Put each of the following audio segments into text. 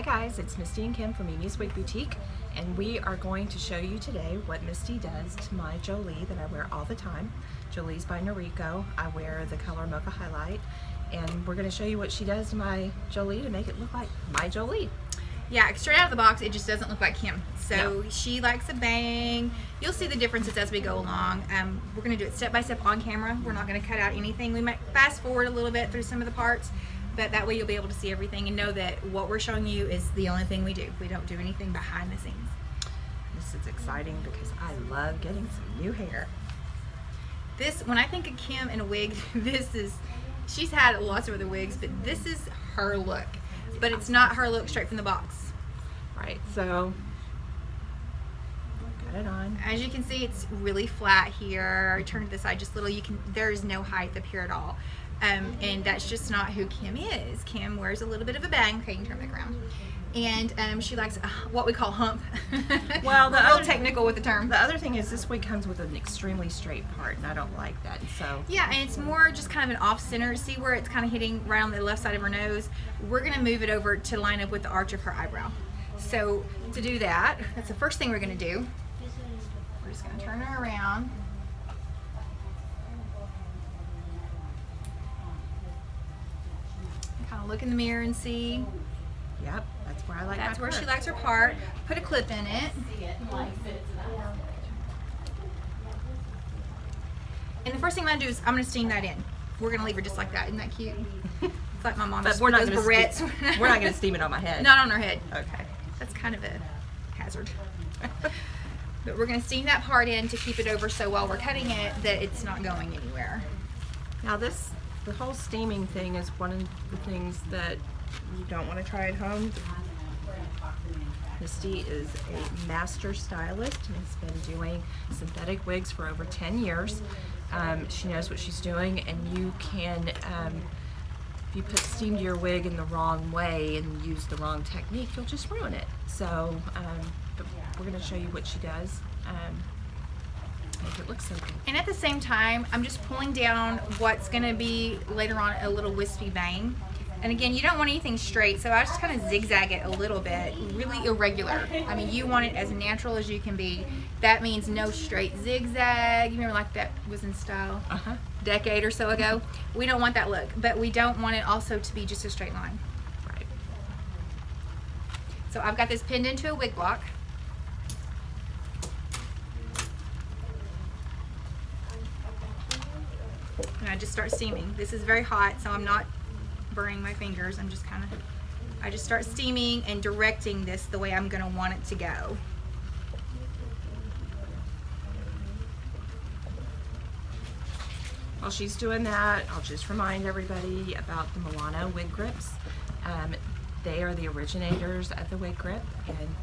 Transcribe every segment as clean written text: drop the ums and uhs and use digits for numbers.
guys, it's Misty and Kim from Mimi's Wig Boutique, and we are going to show you today what Misty does to my Jolie that I wear all the time. Jolie's by Noriko. I wear the color Mocha Highlight, and we're going to show you what she does to my Jolie to make it look like my Jolie. Yeah, straight out of the box, it just doesn't look like Kim. So No. She likes a bang. You'll see the differences as we go along. We're going to do it step by step on camera. We're not going to cut out anything. We might fast forward a little bit through some of the parts, but that way you'll be able to see everything and know that what we're showing you is the only thing we do. We don't do anything behind the scenes. This is exciting because I love getting some new hair. When I think of Kim in a wig, she's had lots of other wigs, but this is her look. But it's not her look straight from the box. Right, so got it on. As you can see, it's really flat here. Turn to the side just a little. There is no height up here at all. And that's just not who Kim is. Kim wears a little bit of a bang. Okay, you can turn back around. And she likes what we call hump. Well, We're real technical with the term. The other thing is this wig comes with an extremely straight part, and I don't like that. So yeah, and it's more just kind of an off-center. See where it's kind of hitting right on the left side of her nose? We're going to move it over to line up with the arch of her eyebrow. So to do that, that's the first thing we're going to do. We're just going to turn her around. Kind of look in the mirror and see. Yep, that's where I like That's my where part. she likes her part. Put a clip in it. And the first thing I'm going to do is I'm going to steam that in. We're going to leave her just like that. Isn't that cute? It's like my mom But just we're put not those going barrettes. to we're not going to steam it on my head. Not on her head. Okay. That's kind of a hazard. But we're going to steam that part in to keep it over so while we're cutting it that it's not going anywhere. Now the whole steaming thing is one of the things that you don't want to try at home. Misty is a master stylist and has been doing synthetic wigs for over 10 years. She knows what she's doing, and you can, if you put steam to your wig in the wrong way and use the wrong technique, you'll just ruin it. So but we're going to show you what she does. Make it look so good. And at the same time, I'm just pulling down what's going to be later on a little wispy bang. And again, you don't want anything straight, so I just kind of zigzag it a little bit, really irregular. I mean, you want it as natural as you can be. That means no straight zigzag. You remember like that was in style a decade or so ago? We don't want that look, but we don't want it also to be just a straight line. Right. So I've got this pinned into a wig block. And I just start steaming. This is very hot, so I'm not burning my fingers. I just start steaming and directing this the way I'm going to want it to go. While she's doing that, I'll just remind everybody about the Milano Wig Grips. They are the originators of the wig grip, and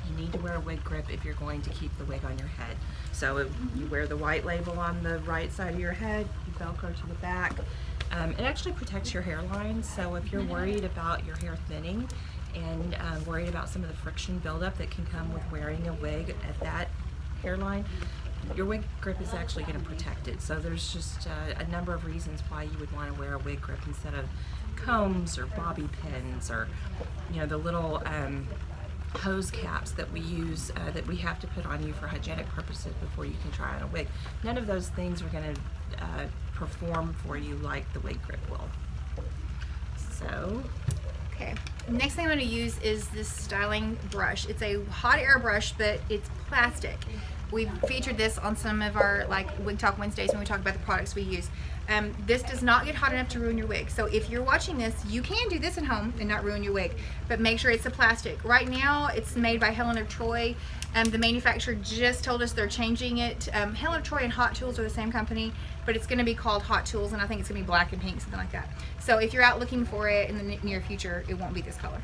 you need to wear a wig grip if you're going to keep the wig on your head. So you wear the white label on the right side of your head, you Velcro to the back. It actually protects your hairline, so if you're worried about your hair thinning and worried about some of the friction buildup that can come with wearing a wig at that hairline, your wig grip is actually going to protect it. So there's just a number of reasons why you would want to wear a wig grip instead of combs or bobby pins or, you know, the little hose caps that we use that we have to put on you for hygienic purposes before you can try on a wig. None of those things are going to perform for you like the wig grip will. So Okay, next thing I'm going to use is this styling brush. It's a hot air brush, but it's plastic. We've featured this on some of our Wig Talk Wednesdays when we talk about the products we use. This does not get hot enough to ruin your wig. So if you're watching this, you can do this at home and not ruin your wig, but make sure it's a plastic. Right now, it's made by Helen of Troy. The manufacturer just told us they're changing it. Helen of Troy and Hot Tools are the same company, but it's going to be called Hot Tools, and I think it's going to be black and pink, something like that. So if you're out looking for it in the near future, it won't be this color.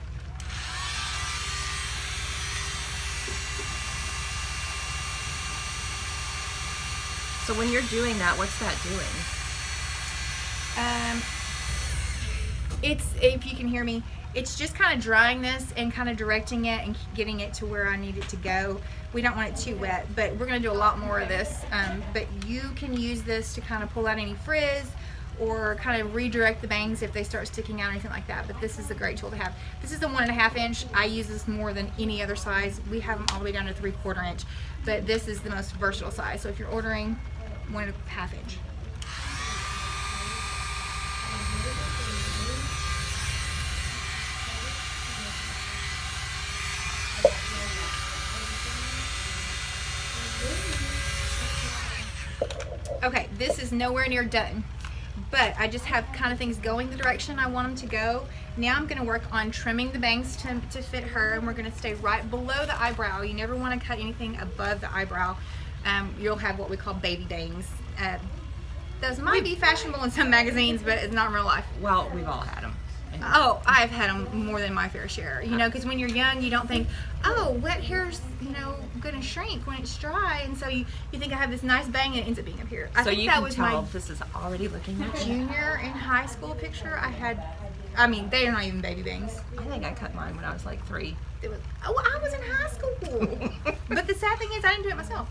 So when you're doing that, what's that doing? If you can hear me, it's just kind of drying this and kind of directing it and getting it to where I need it to go. We don't want it too wet, but we're going to do a lot more of this. But you can use this to kind of pull out any frizz or kind of redirect the bangs if they start sticking out or anything like that. But this is a great tool to have. This is the 1.5 inch. I use this more than any other size. We have them all the way down to 3/4 inch, but this is the most versatile size. So if you're ordering 1.5 inch. Okay, this is nowhere near done, but I just have kind of things going the direction I want them to go. Now I'm going to work on trimming the bangs to fit her, and we're going to stay right below the eyebrow. You never want to cut anything above the eyebrow. You'll have what we call baby bangs. Those might be fashionable in some magazines, but it's not in real life. Well, we've all had them. Oh, I've had them more than my fair share. You know, because when you're young, you don't think, oh, wet hair's, you know, going to shrink when it's dry. And so you think I have this nice bang and it ends up being up here. I think that was my this is already looking like junior in high school picture. I had, I mean, they are not even baby bangs. I think I cut mine when I was like 3. I was in high school. But the sad thing is I didn't do it myself.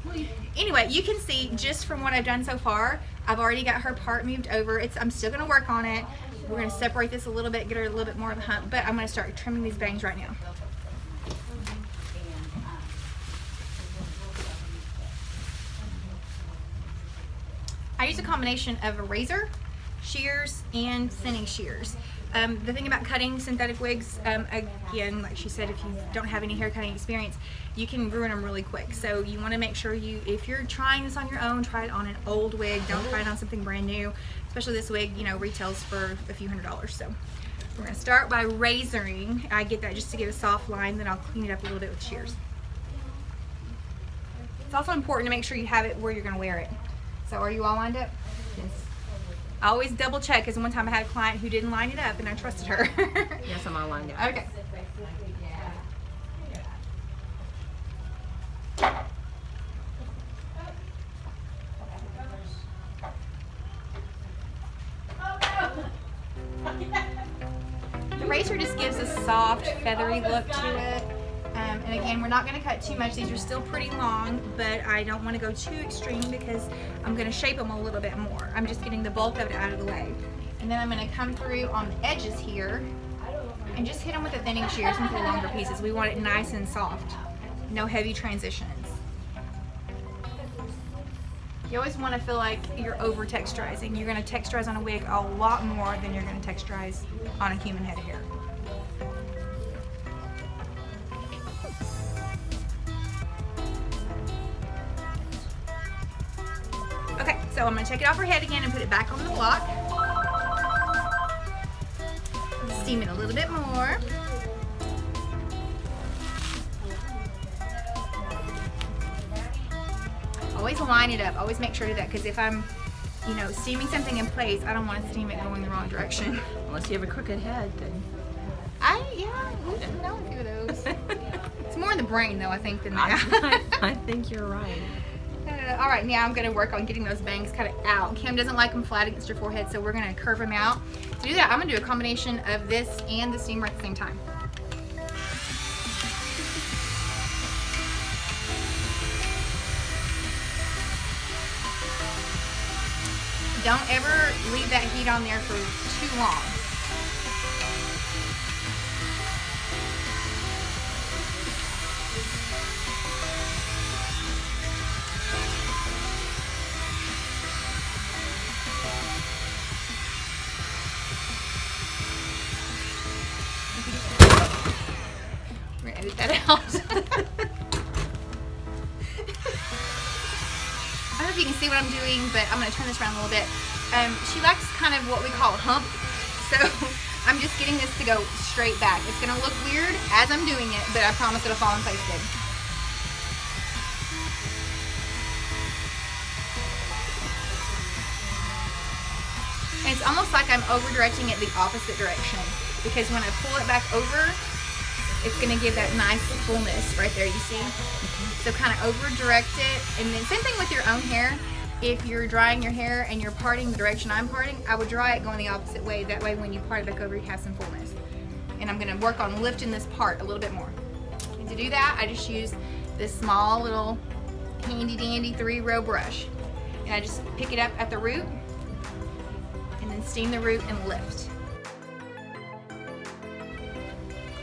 Anyway, you can see just from what I've done so far, I've already got her part moved over. I'm still going to work on it. We're going to separate this a little bit, get her a little bit more of a hump, but I'm going to start trimming these bangs right now. I use a combination of a razor, shears, and thinning shears. The thing about cutting synthetic wigs, again, like she said, if you don't have any hair cutting experience, you can ruin them really quick. So you want to make sure if you're trying this on your own, try it on an old wig. Don't try it on something brand new. Especially this wig, you know, retails for a few $100s. So we're going to start by razoring. I get that just to get a soft line, then I'll clean it up a little bit with shears. It's also important to make sure you have it where you're going to wear it. So are you all lined up? Yes. I always double check, because one time I had a client who didn't line it up and I trusted her. Yes, I'm all lined up. Okay. The razor just gives a soft, feathery look to it. And again, we're not going to cut too much. These are still pretty long, but I don't want to go too extreme because I'm going to shape them a little bit more. I'm just getting the bulk of it out of the way. And then I'm going to come through on the edges here and just hit them with the thinning shears into the longer pieces. We want it nice and soft. No heavy transitions. You always want to feel like you're over texturizing. You're going to texturize on a wig a lot more than you're going to texturize on a human head of hair. Okay, so I'm going to take it off her head again and put it back on the block. Steam it a little bit more. Always line it up. Always make sure to do that, because if I'm, you know, steaming something in place, I don't want to steam it going the wrong direction. Unless you have a crooked head, then. Yeah, we've known a few of those. It's more in the brain, though, I think, than that. I think you're right. All right, now I'm going to work on getting those bangs cut out. Kim doesn't like them flat against her forehead, so we're going to curve them out. To do that, I'm going to do a combination of this and the steamer at the same time. Don't ever leave that heat on there for too long. We're gonna edit that out. I don't know if you can see what I'm doing, but I'm going to turn this around a little bit. She likes kind of what we call a hump, so I'm just getting this to go straight back. It's going to look weird as I'm doing it, but I promise it'll fall in place good. And it's almost like I'm over-directing it the opposite direction, because when I pull it back over, it's going to give that nice fullness right there, you see? So kind of over-direct it, and then same thing with your own hair. If you're drying your hair and you're parting the direction I'm parting, I would dry it going the opposite way. That way when you part it back over, you have some fullness. And I'm going to work on lifting this part a little bit more. And to do that, I just use this small little handy-dandy 3-row brush. And I just pick it up at the root and then then steam the root and lift.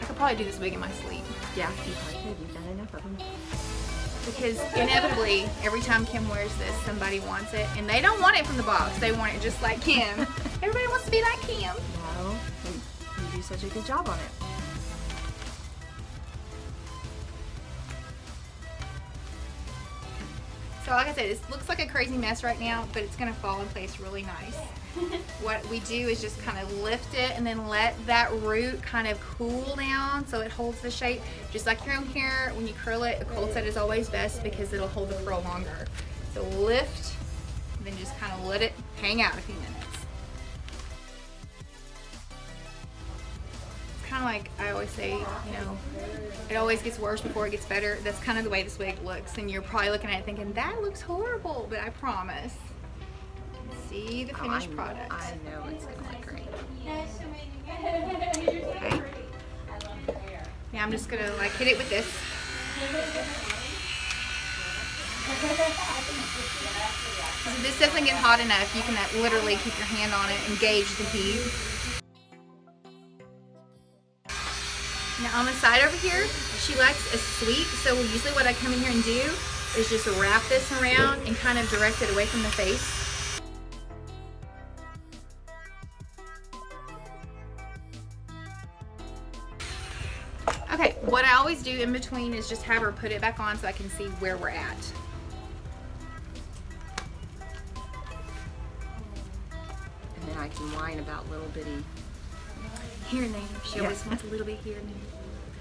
I could probably do this wig in my sleep. Yeah, you probably could. You've done enough of them. Because inevitably, every time Kim wears this, somebody wants it. And they don't want it from the box. They want it just like Kim. Everybody wants to be like Kim. No, you do such a good job on it. So like I said, it looks like a crazy mess right now, but it's going to fall in place really nice. What we do is just kind of lift it and then let that root kind of cool down so it holds the shape. Just like your own hair, when you curl it, a cold set is always best because it'll hold the curl longer. So lift, and then just kind of let it hang out a few minutes. It's kind of like I always say, you know, it always gets worse before it gets better. That's kind of the way this wig looks, and you're probably looking at it thinking, that looks horrible, but I promise. See the finished product. I know it's going to look great. Okay. Now I'm just going to like hit it with this. So if this doesn't get hot enough, you can literally keep your hand on it and gauge the heat. Now on the side over here, she likes a sweep, so usually what I come in here and do is just wrap this around and kind of direct it away from the face. Okay, what I always do in between is just have her put it back on so I can see where we're at. And then I can whine about little bitty. Here and there. She always wants a little bit here and there.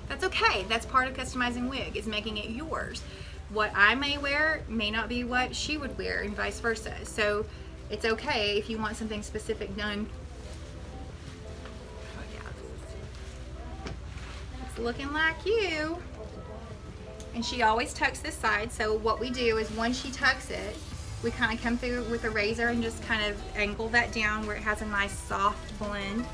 That's okay. That's part of customizing wig, is making it yours. What I may wear may not be what she would wear, and vice versa. So it's okay if you want something specific done. Oh, yeah. It's looking like you. And she always tucks this side. So what we do is once she tucks it, we kind of come through with a razor and just kind of angle that down where it has a nice soft blend.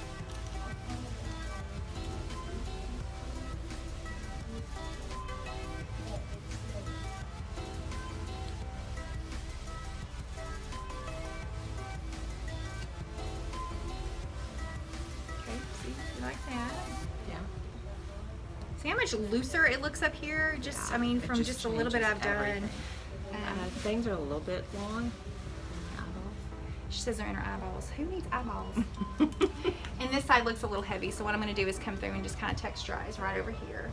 See how much looser it looks up here? Just, I mean, from just a little bit I've done. Things are a little bit long. She says they're in her eyeballs. Who needs eyeballs? And this side looks a little heavy, so what I'm going to do is come through and just kind of texturize right over here.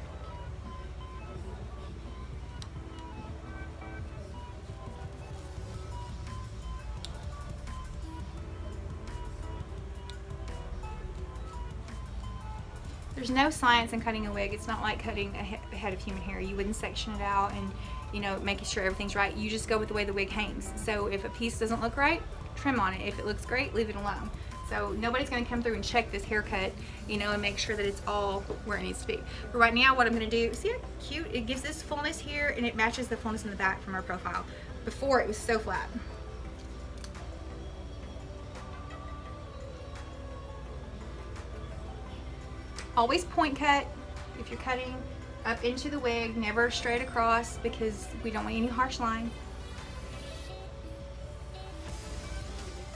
There's no science in cutting a wig. It's not like cutting a head of human hair. You wouldn't section it out and, you know, making sure everything's right. You just go with the way the wig hangs. So if a piece doesn't look right, trim on it. If it looks great, leave it alone. So nobody's going to come through and check this haircut, you know, and make sure that it's all where it needs to be. But right now what I'm going to do, see how cute? It gives this fullness here and it matches the fullness in the back from our profile. Before it was so flat. Always point cut if you're cutting up into the wig, never straight across because we don't want any harsh line.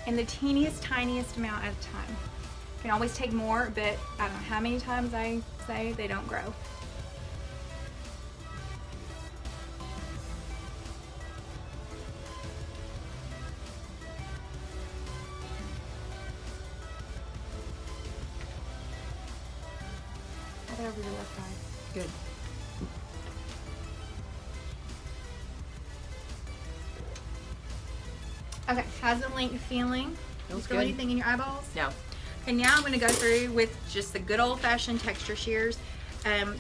And the teeniest, tiniest amount at a time. You can always take more, but I don't know how many times I say they don't grow. Over your left eye. Good. Okay, how's the length feeling? Feels you feel good. anything in your eyeballs? No. And now I'm going to go through with just the good old-fashioned texture shears.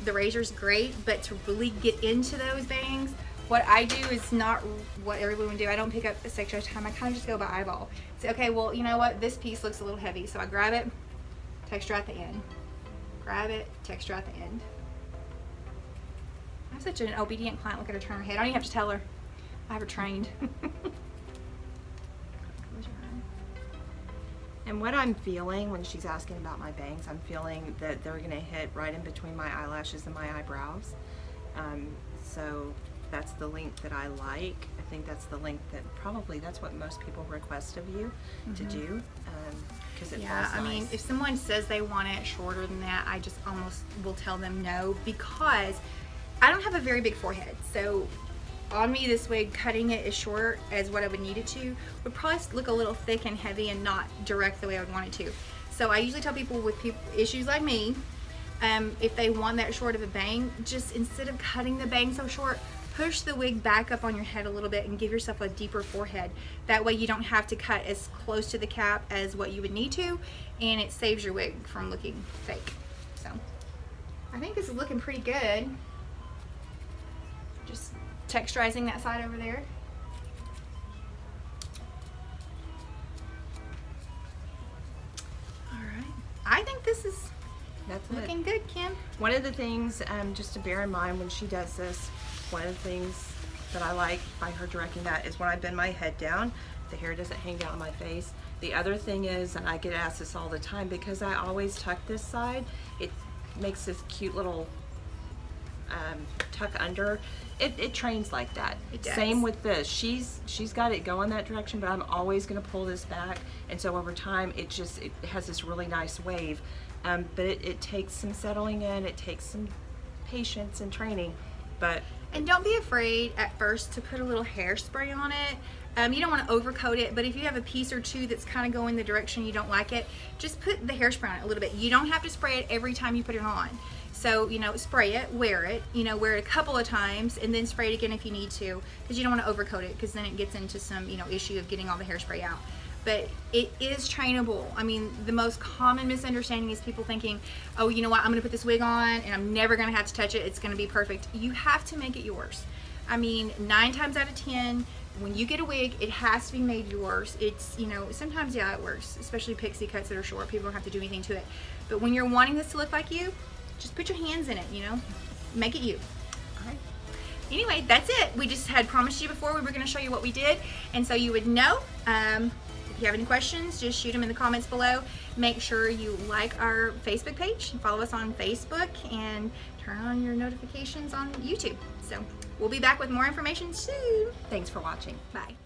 The razor's great, but to really get into those bangs, what I do is not what everyone would do. I don't pick up a section at a time. I kind of just go by eyeball. Say, okay, well, you know what? This piece looks a little heavy, so I grab it, texture at the end. Grab it, texture at the end. I'm such an obedient client. Look at her turn her head. I don't even have to tell her. I have her trained. And what I'm feeling when she's asking about my bangs, I'm feeling that they're going to hit right in between my eyelashes and my eyebrows. So that's the length that I like. I think that's the length that probably that's what most people request of you to do. because it Yeah, falls I mean, nice. if someone says they want it shorter than that, I just almost will tell them no, because I don't have a very big forehead. So on me, this wig, cutting it as short as what I would need it to would probably look a little thick and heavy and not direct the way I would want it to. So I usually tell people with issues like me, if they want that short of a bang, just instead of cutting the bang so short, push the wig back up on your head a little bit and give yourself a deeper forehead. That way you don't have to cut as close to the cap as what you would need to, and it saves your wig from looking fake. So I think this is looking pretty good. Just texturizing that side over there. All right, I think this is That's looking it. good, Kim. One of the things just to bear in mind when she does this, one of the things that I like by her directing that is when I bend my head down, the hair doesn't hang down on my face. The other thing is, and I get asked this all the time, because I always tuck this side, it makes this cute little tuck under. It trains like that. It does. Same with this. She's got it going that direction, but I'm always going to pull this back, and so over time it has this really nice wave. But it takes some settling in. It takes some patience and training, but. And don't be afraid at first to put a little hairspray on it. You don't want to overcoat it, but if you have a piece or two that's kind of going the direction you don't like it, just put the hairspray on it a little bit. You don't have to spray it every time you put it on. So, spray it, wear it, wear it a couple of times, and then spray it again if you need to, because you don't want to overcoat it, because then it gets into some, issue of getting all the hairspray out. But it is trainable. I mean, the most common misunderstanding is people thinking, oh, you know what, I'm gonna put this wig on and I'm never gonna have to touch it, it's gonna be perfect. You have to make it yours. I mean, 9 times out of 10, when you get a wig, it has to be made yours. It's, sometimes, yeah, it works, especially pixie cuts that are short. People don't have to do anything to it. But when you're wanting this to look like you, just put your hands in it, make it you. All right. Anyway, that's it. We just had promised you before we were gonna show you what we did, and so you would know. If you have any questions, just shoot them in the comments below. Make sure you like our Facebook page, follow us on Facebook, and turn on your notifications on YouTube. So we'll be back with more information soon. Thanks for watching. Bye.